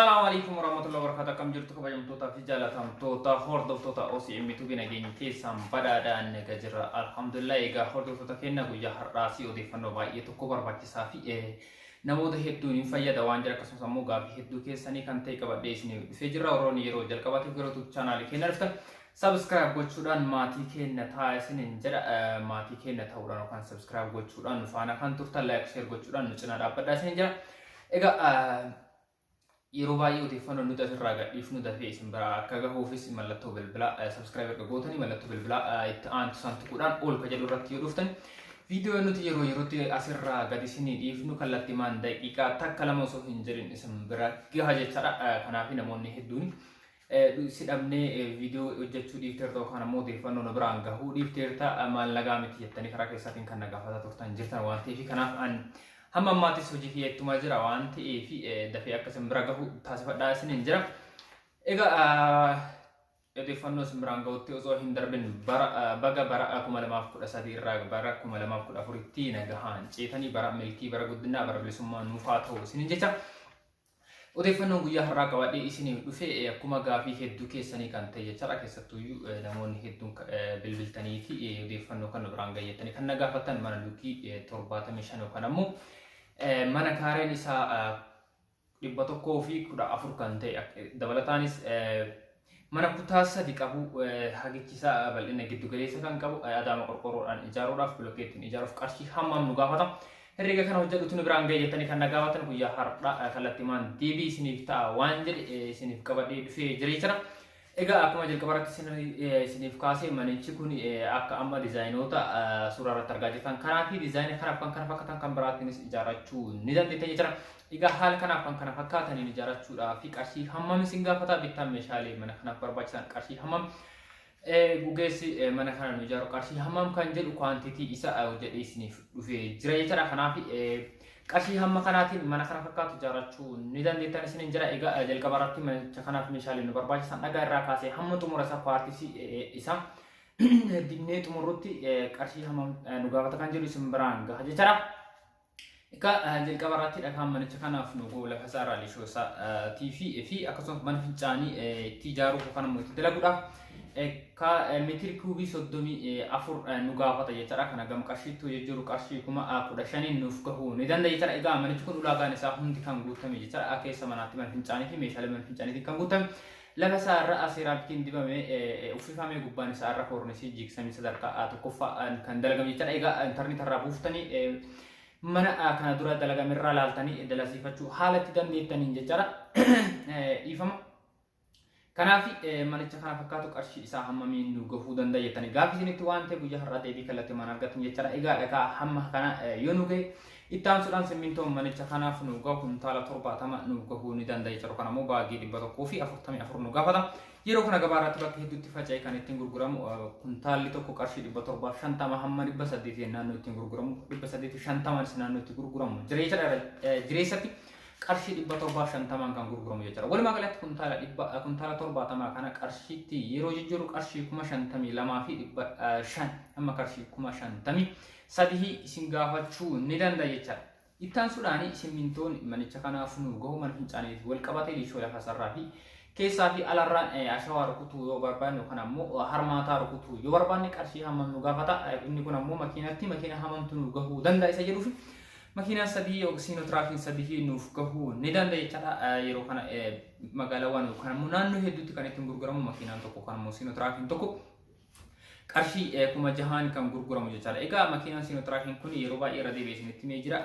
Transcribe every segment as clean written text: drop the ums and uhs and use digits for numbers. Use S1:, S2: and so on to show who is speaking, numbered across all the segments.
S1: السلام عليكم ورحمة الله وبركاته. كم جرتك بجم توتا في جالتهم توتا خورد توتا أوسي أمي تبينا جين كيسام بدأ أن نجرا الحمد لله إيجا خورد توتا كنا ويا راسي ودي فنو باي يتوكبر باكي سافي نموذج هدوني فيا دوان جرا كسم سمو غافي هدو كيساني كان تيجا بديسني فجرا وروني يرو جل كباتي كرو تو channel كنا رفتا subscribe gochuudhaan maatii keenya taasisaniin jedha maatii keenya ta'uudhaan kan subscribe gochuudhaan faana kan turtan like share gochuudhaan nu cinaa dhaabbadhaa isin jira egaa yeroo baay'ee odeeffannoo nuti asirraa gadhiifnu dafee isin biraa akka gahuufis mallattoo bilbilaa subscribe erga gootanii mallattoo bilbilaa itti aantu santuquudhaan ol ka jedhu irratti yoo dhuftan viidiyoo nuti yeroo yerootti asirraa gad isinii dhiifnu kallattimaan daqiiqaa takka lama osoo hin jirin isin bira gaha jechaadha kanaaf namoonni hedduun sidhamnee viidiyoo hojjechuu dhiifteerta yookaan ammoo odeeffannoo nu biraan gahuu dhiifteerta maallagaa miti jettanii karaa keessaatiin kan nagaafataa turtan jirtan waan ta'eef kanaaf an hamma ammaatis hojii kiyyeettumaa jira waan ta'eef dafee akkasiin bira gahu taasifadhaa isiniin jira. Egaa odeeffannoo isin biraan gahutti osoo hin darbin baga bara 2013 irraa bara 2014tti nagahaan ceetanii bara milkii bara guddinaa bara bilisummaa nuufaa ta'u isiniin jecha. Odeeffannoon guyyaa har'aa qabadhee isiniif dhufe akkuma gaafii hedduu keessanii kan ta'e jechaadha keessattuu namoonni hedduun bilbiltanii fi odeeffannoo kan biraan gayyettanii kan nagaafatan mana luukii 75 yookaan ammoo mana kaareen isaa 114 kan ta'e dabalataanis mana kutaa 3 qabu hagichi isaa bal'ina giddu galeessa kan qabu adaama qorqorroodhaan ijaaruudhaaf bilookeettiin ijaaruuf qarshii hammam nu gaafata. Herrega kana hojjetu nu biraan gayyettanii kan nagaafatan guyyaa har'aa kallattimaan deebii isiniif ta'a waan jedhe isiniif qabadhee dhufee jira jechuudha. Egaa akkuma jalqabarratti isiniif kaasee manichi kun akka amma diizaayinoota suuraa irratti argaa jirtan kanaa fi diizaayinii kanaaf kan kana fakkaatan kan biraattiinis ijaarrachuu ni dandeettan jechuudha. Egaa haala kanaaf kan kana fakkaataniin ijaarrachuudhaaf qarshii hammam isin gaafata bittaan meeshaalee mana kanaaf barbaachisan qarshii hammam gugeessi mana kana nu ijaaru qarshii hammam kan jedhu quantity isa jedhee isiniif dhufee jira jechuudha. Kanaaf qarshii hamma kanaatiin mana kana fakkaatu ijaarrachuu ni dandeettan isiniin jira. Egaa jalqabarratti manicha kanaaf meeshaalee nu barbaachisan dhagaa irraa kaasee hamma xumura isaa paartii isaa dinnee xumurrutti qarshii hammam nu gaafata kan jedhu isin biraan gaha jechuudha. Egaa jalqabarratti dhagaan manicha kanaaf nu lafa isaa irraa lishoo isaa fi akkasumas mana fincaanii itti ijaaruuf yookaan ammoo itti dalaguudhaaf ka meetiri kuubii 34 nu gaafata jechuudha. Kana gam qarshiitti hojjechuun qarshii 15,000 nuuf gahuu ni danda'a jechuudha. Egaa manichi kun ulaagaan isaa hundi kan guutame jechuudha. Keessa manaatti mana fincaanii fi meeshaalee mana fincaaniitiin kan guutame lafa isaa irra seeraamikiin dibamee uffifamee gubbaan isaa irra koornisii jiigsamii sadarkaa tokkoffaa kan dalagame jechuudha. Egaa intarneetii irraa buuftanii mana kana dura dalagame irraa laaltanii dalasiifachuu haala itti dandeettaniin jechuudha. Dhiifama. Kanaaf manicha kana fakkaatu qarshii isaa hammamiin nu gahuu danda'a jettanii gaaffii isinitti waan ta'e guyyaa har'aa deebii kallattimaan argattan jechuudha. Egaa dhagaa hamma kana yoo nu gahe itti aansuudhaan simmintoon manicha kanaaf nu gahu kuntaala 70 nu gahuu ni danda'a jechuudha. Kana immoo baagii 144 nu gaafata. Yeroo kana gabaa irratti bakka hedduutti faca'ee kan ittiin gurguramu kuntaalli tokko qarshii 750 hamma 800 naannoo ittiin gurguramu 850 naannoo itti gurguramu jireessatti qarshii 750 kan gurguramu jechuudha. Walumaa galatti kuntaala 70 kana qarshiitti yeroo jijjiiru qarshii 52 fi 500 amma qarshii 50 sadii isin gaafachuu ni danda'a jechuudha. Itti aansuudhaan simmintoon manicha kanaaf nu gahu mana fincaaniitiin wal qabatee lishoo lafa sarraa fi keessaa fi alarraan ashawaa rukutuu yoo barbaanne yookaan ammoo harmaataa rukutuu yoo barbaanne qarshii hammam nu gaafata. Inni kun ammoo makiina hammamtu nu gahuu danda'a isa jedhuuf makiinaan sadii yookiin siinotiraakiin sadii nuuf gahuu ni danda'a jechuudha. Yeroo kana magaalaawwan yookaan ammoo naannoo hedduutti kan ittiin gurguramu makiinaan tokko kan ammoo siinotiraakiin tokko qarshii 6,000 kan gurguramu jechuudha. Egaa makiinaan siinotiraakiin kun yeroo baay'ee irra deebi'ee isinitti himee jira.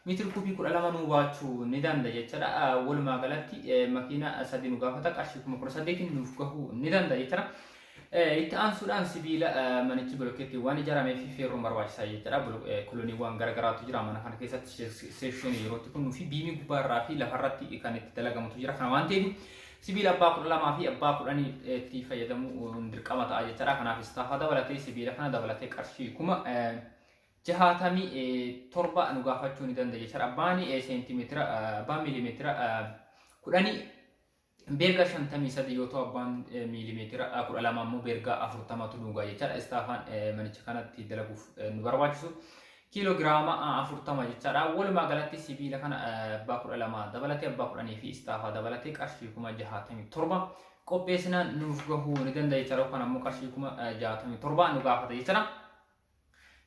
S1: Meetiri kuubii 12 nu baachuu ni danda'a jechuudha. Walumaa galatti makiina sadii nu gaafata qarshii 18,000 nuuf gahuu ni danda'a jechuudha. Itti aansuudhaan sibiila manichi bilookeetti waan ijaaramee fi feerroon barbaachisaa jechuudha. Kolooniiwwan garagaraatu jira mana kana keessatti sekshinii yerootti kunnuu fi biimii gubbaarraa fi lafarratti kan itti dalagamutu jira. Kana waan ta'eef sibiila abbaa 12 fi abbaa 10 itti fayyadamuu dirqama ta'a jechuudha. Kanaaf istaafa dabalatee sibiila kana dabalatee qarshii 67 nu gaafachuu ni danda'a jechuudha. Abbaan seentimeetira abbaan miilimeetira 10 beerga 53 yoo ta'u abbaan miilimeetira 12 ammoo beerga 40 tu nu ga'a jechuudha. Istaafaan manicha kanatti dalaguuf nu barbaachisu kiiloogiraama 40 jechaadha. Walumaa galatti sibiila kana abbaa 12 dabalatee abbaa 10 fi istaafaa dabalatee qarshii 67 qopheessinaan nuuf gahuu ni danda'a jechaadha. Kan ammoo qarshii 67 nu gaafata jechaadha.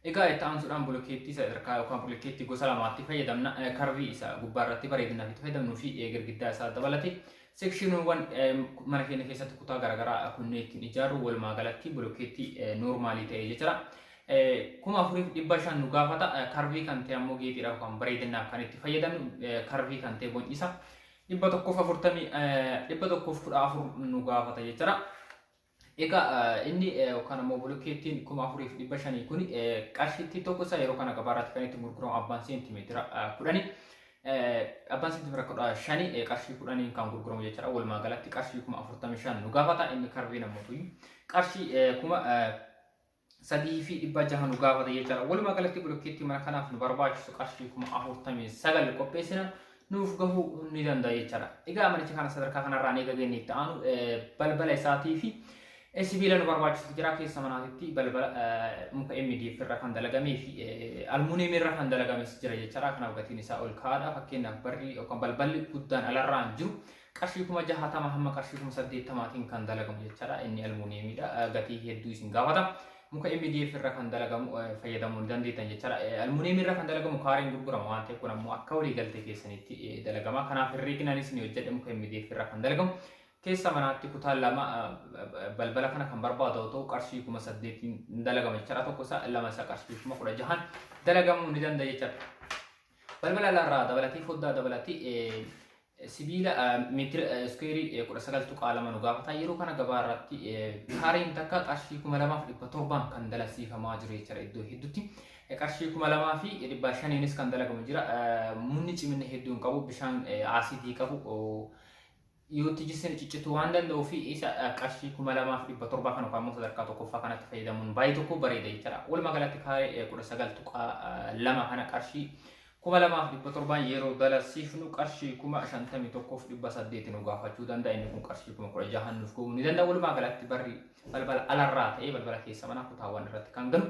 S1: Egaa itti aansuudhaan bolokeettii sadarkaa yookaan bolokeettii gosa lamaatti fayyadamna. Karvii isaa gubbaarratti bareedinaaf itti fayyadamnuu fi girgiddaa isaa dabalatee sekshiiniiwwan mana keenya keessatti kutaa garaagaraa kunneen ittiin ijaarru walumaa galatti bolokeettii noormaalii ta'e jechaadha. 4,500 nu gaafata. Karvii kan ta'e ammoo geetiidhaaf kan bareedinaaf kan itti fayyadamnu karvii kan ta'e boci isaa 114 nu gaafata jechaadha. Egaa inni yookaan ammoo bolokeettiin 4,500 kun qarshiitti tokko isaa yeroo kana gabaarratti kan itti gurguramu abbaan seentimeetira 10 abbaan seentimeetira 15 qarshii 10 kan gurguramu jechaadha. Walumaa galatti qarshii 45 nu gaafata. Inni karvii namoota qarshii 3,600 nu gaafata jechaadha. Walumaa galatti bolokeettii mana kanaaf nu barbaachisu qarshii 49 qopheessina nuuf gahuu ni danda'a jechaadha. Egaa manicha kana sadarkaa kanarraa eega geenye itti aanu balbala isaatii fi sibiila nu barbaachisu jira. Keessa manaatitti balbala muka MDF irraa kan dalagamee fi almuuniyeemii irraa kan dalagames jira jechaadha. Kanaaf gatiin isaa ol ka'aadha. Fakkeenyaaf barri yookaan balballi guddaan alarraan jiru qarshii 60 hamma qarshii 80 kan dalagamu jechaadha. Inni almuuniyeemiidha. Gatii hedduu isin gaafata. Muka MDF irraa kan dalagamu fayyadamuu ni dandeettan jechaadha. Almuuniyeemii irraa kan dalagamu kaareen gurgurama waan ta'eef kun ammoo akka walii galtee keessanitti dalagama. Kanaaf herreeginaanis ni hojjedhe muka MDF irraa kan dalagamu. Keessa manaatti kutaan lama balbala kana kan barbaadu ta'u qarshii 8,000 dalagama jechaadha. Tokko isaa lama isaa qarshii 16,000 dalagamuu ni danda'a jechaadha. Balbala alarraa dabalatee foddaa dabalatee sibiila meetira iskuweerii 19.2 nu gaafata. Yeroo kana gabaarratti kaareen takka qarshii 2,700 kan dalasiifamaa jiru jechaadha. Iddoo hedduutti qarshii 2,500 kan dalagamu jira. Munni cimina hedduu hin qabu, bishaan aasiidii qabu. Yoo tijjisin ciccitu waan danda'uu fi isa qarshii 2,700 kan yookaan sadarkaa tokkoffaa kanatti fayyadamuun baay'ee tokko bareeda jechaadha. Walumaa galatti kaaree 19.2 kana qarshii 2,700 yeroo dalasiifnu qarshii 51,800 nu gaafachuu danda'a. Inni kun qarshii 16,000 nuuf gahuu ni danda'a. Walumaa galatti barri balbala alarraa ta'ee balbala keessa manaa kutaawwan irratti kan galu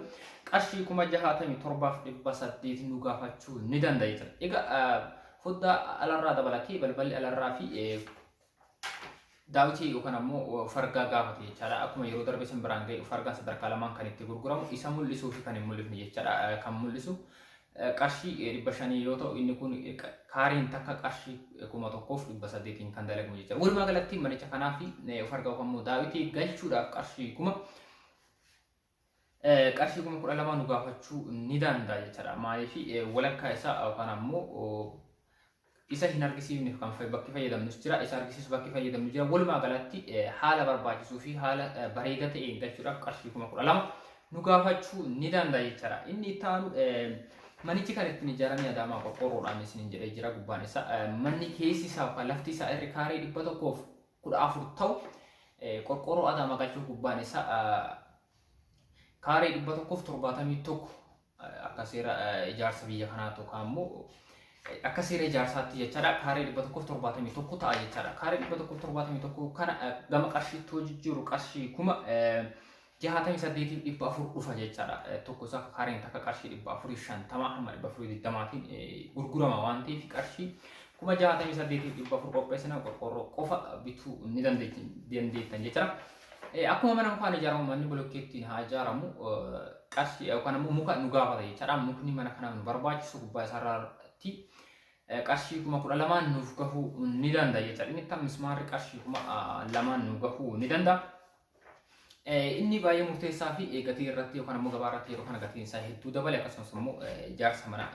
S1: qarshii 67,800 nu gaafachuu ni danda'a jechuudha. Egaa foddaa alarraa dabalatee balballi alarraa fi daawwitii yookaan ammoo fargaa gaafate jechaadha. Akkuma yeroo darbe sin biraan ga'e fargaan sadarkaa lamaan kan itti gurguramu isa mul'isuu fi kan hin mul'ifne jechaadha. Kan mul'isu qarshii 500 yoo ta'u inni kun kaareen takka qarshii 1,800 kan dalagamu jechaadha. Walumaa galatti manicha kanaa fi fargaa yookaan ammoo daawwitii galchuudhaaf qarshii 12,000 nu gaafachuu ni danda'a jechaadha. Maaliif walakkaa isaa yookaan ammoo isa hin argisiifneef kan bakki fayyadamnus jira. Isa argisiisu bakki fayyadamnu jira. Walumaa galatti haala barbaachisuu fi haala bareedaa ta'een galchuudhaaf qarshii 12,000 nu gaafachuu ni danda'a jechaadha. Inni itti aanu manichi kan ittiin ijaaramee Adaamaa qorqorroodhaan isin jedhee jira. Gubbaan isaa manni keessi isaa yookaan lafti isaa irri kaaree 114 ta'u qorqorroo Adaamaa galchuuf gubbaan isaa kaaree 171 akka seera ijaarsa biyya kanaa yookaan ammoo akka seera ijaarsaatti jechaadha. Kaaree 171 ta'a jechaadha. Kaaree 171 kana gama qarshiitti hojii jiru qarshii 68,400 dhufa jechaadha. Tokko isaa kaareen takka qarshii 450 hamma 420tiin gurgurama waan ta'eef qarshii 68,400 qopheessina qorqorroo qofa bituu ni dandeettan jechaadha. Akkuma mana mukaan ijaaramu manni bolokeettiin haa ijaaramu qarshii yookaan ammoo muka nu gaafata jechaadha. Mukni mana kanaaf nu barbaachisu gubbaa isaarratti qarshii 12,000 nuuf gahuu ni danda'a jechaadha. Inni kan mismaarri qarshii 2,000 nu gahuu ni danda'a. Inni baay'ee murteessaa fi gatii irratti yookaan ammoo gabaa irratti yeroo kana gatiin isaa hedduu dabale. Akkasumas immoo ijaarsa mana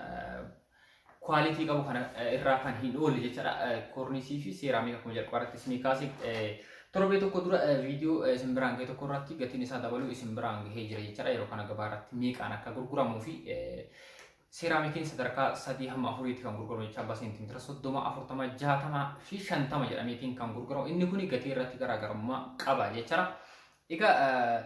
S1: kwaalitii qabu kana irraa kan hin oolle jechaadha. Korniisii fi seeraamii akkuma jalqabaatti isin kaasee torbee tokko dura viidiyoo isin biraan ga'e tokko irratti gatiin isaa dabaluu isin biraan gahee jira jechaadha. Yeroo kana gabaa irratti meeqaan akka gurguramuu fi seeraamikiin sadarkaa 3 hamma 4tti kan gurguramu jecha abbaa seentimeetira 30, 40, 60 fi 50 jedhameetiin kan gurguramu. Inni kun gatii irratti garaagarummaa qaba jechaadha. Egaa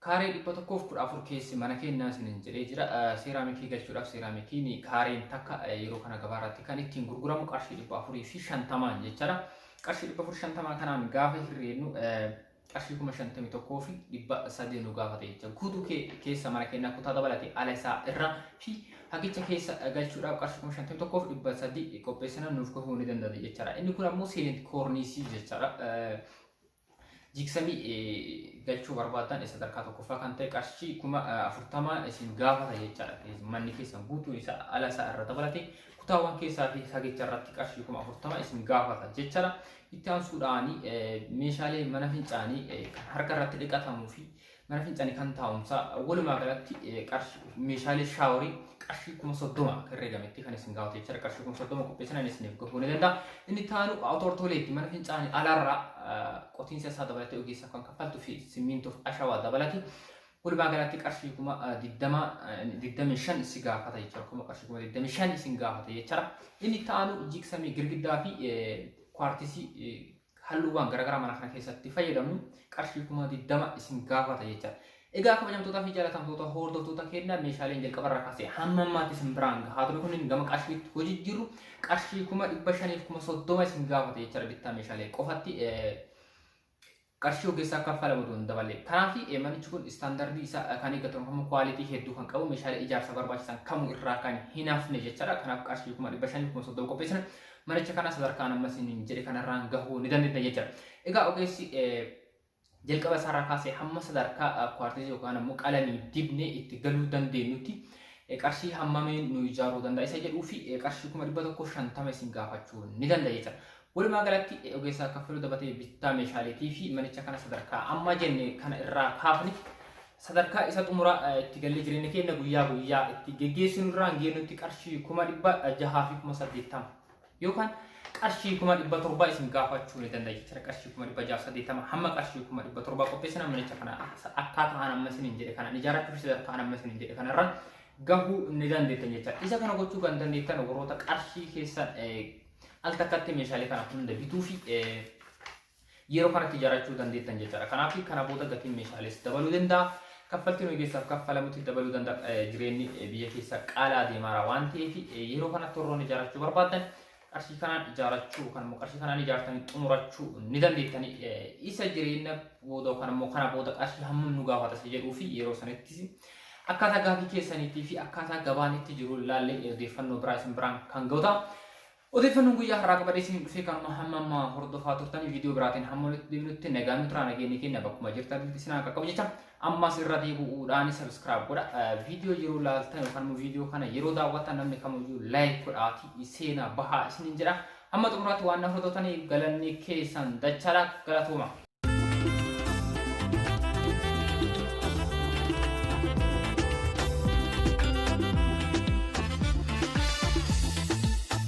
S1: kaaree 114 keessi mana keenyaa isin jedhee jira. Seeraamikii galchuudhaaf seeraamikiin kaareen takka yeroo kana gabaa irratti kan ittiin gurguramu qarshii 450 jechaadha. Qarshii 450 kanaan gaafa hirreennu qarshii 51,000 fi 300 nu gaafate jecha guutuu keessa mana keenyaa kutaa dabalate ala isaa irra fi hagicha keessa galchuudhaaf qarshii 51,000 fi 300 qopheessina nuuf kafuu ni danda'a jechaadha. Inni kun ammoo silent cornice jechaadha. Jigsamii galchuu barbaadan sadarkaa tokkoffaa kan ta'e qarshii 40,000 isin gaafata jechaadha. Manni keessan guutuu isaa ala isaa irra dabalate kutaawwan keessaa fi hagicha irratti qarshii 40,000 isin gaafata jechaadha. Itti aansuudhaan meeshaalee mana fincaanii kan harka irratti dhiqatamuu fi mana fincaanii kan taa'umsaa walumaa galatti meeshaalee shaaworii qarshii 30,000 herreegametti kan isin gaafate jechaadha. Qarshii 30,000 qopheessinaan isiniif gahuu ni danda'a. Inni itti aanu awutoortooleetti mana fincaanii alaarraa qotiinsa isaa dabalatee ogeessa kan kaffaltuu fi simmintoo fi ashawaa dabalate walumaa galatti qarshii 25,000 si gaafata jechaadha. Qarshii 25,000 isin gaafata jechaadha. Inni itti aanu jigsamii girgiddaa fi kwartisii halluuwwan garaagaraa mana kana keessatti fayyadamnu qarshii 20,000 isin gaafata jechaadha. Egaa kabajamtootaa fi jaalatamtoota hordoftoota keenyaa meeshaaleen jalqabarraa kaasee hamma ammaatti isin biraan gahaa ture kun gama qarshiitti hojii jiru qarshii 5,500 fi 30,000 isin gaafata jechaadha bittaa meeshaalee qofatti qarshii ogeessaa kaffalamu dabalee. Kanaaf manichi kun istaandardii isaa kan eeggatu kan kwaalitii hedduu kan qabu meeshaalee ijaarsa barbaachisan kamuu irraa kan hin hafne jechaadha. Kanaaf qarshii 5,500 fi 30,000 qopheessina. Manicha kana sadarkaan ammas hin jedhe kanarraan gahuu ni dandeenya jechaadha. Egaa ogeessi jalqaba isaarraa kaasee hamma sadarkaa kwartisii yookaan ammoo qalamii dibnee itti galuu dandeenyutti qarshii hammameen nu ijaaruu danda'a isa jedhuu fi qarshii 150 isin gaafachuu ni danda'a jechaadha. Walumaa galatti ogeessaa kaffaluu dabalatee bittaa meeshaaleetii fi manicha kana sadarkaa amma jenne kana irraa kaafne sadarkaa isa xumuraa itti gallee jireenya keenya guyyaa guyyaa itti geggeessinu irraan geennutti qarshii 600 fi 80 yookaan qarshii 700 isin gaafachuu ni danda'a jechuudha. Qarshii 680 hamma qarshii 700 qopheessina manicha kana akkaataa amma isin jedhe kana ijaarachuu fi sadarkaa amma isin jedhe kanarraan gahuu ni dandeettan jechuudha. Isa kana gochuu kan dandeettan warroota qarshii keessan al takkatti meeshaalee kana hunda bituu fi yeroo kanatti ijaarachuu dandeettan jechuudha. Kanaaf kana booda gatiin meeshaalees dabaluu danda'a. Kaffaltiin ogeessaaf kaffalamutti dabaluu danda'a. Jireenyi biyya keessa qaalaa deemaa waan ta'eef yeroo kanatti warroonni ijaarachuu barbaadan qarshii kanaan ijaarachuu kan immoo qarshii kanaan ijaartanii xumurachuu ni dandeettanii isa jireenya booda kan immoo kana booda qarshii hammam nu gaafata jedhuu fi yeroo sanatti akkaataa gaafii keessaniitii fi akkaataa gabaan itti jiru ilaallee odeeffannoo biraa isin biraan kan ga'u ta'a. Odeeffannoon guyyaa har'aa qabadee isin dhufee kanuma hamma hordofaa turtan viidiyoo biraatiin hamma walitti deebinutti nagaan nuti nageenya keenya bakkuma jirtan isin akka qabu jecha ammas irra deebi'uudhaan subscribe godha. Viidiyoo yeroo laaltan yookaan viidiyoo kana yeroo daawwatan namni kamiyyuu like godhaatii seenaa bahaa isiniin jedha. Amma xumuraatti waan na hordoftaniif galanni keessan dachaadha galatooma.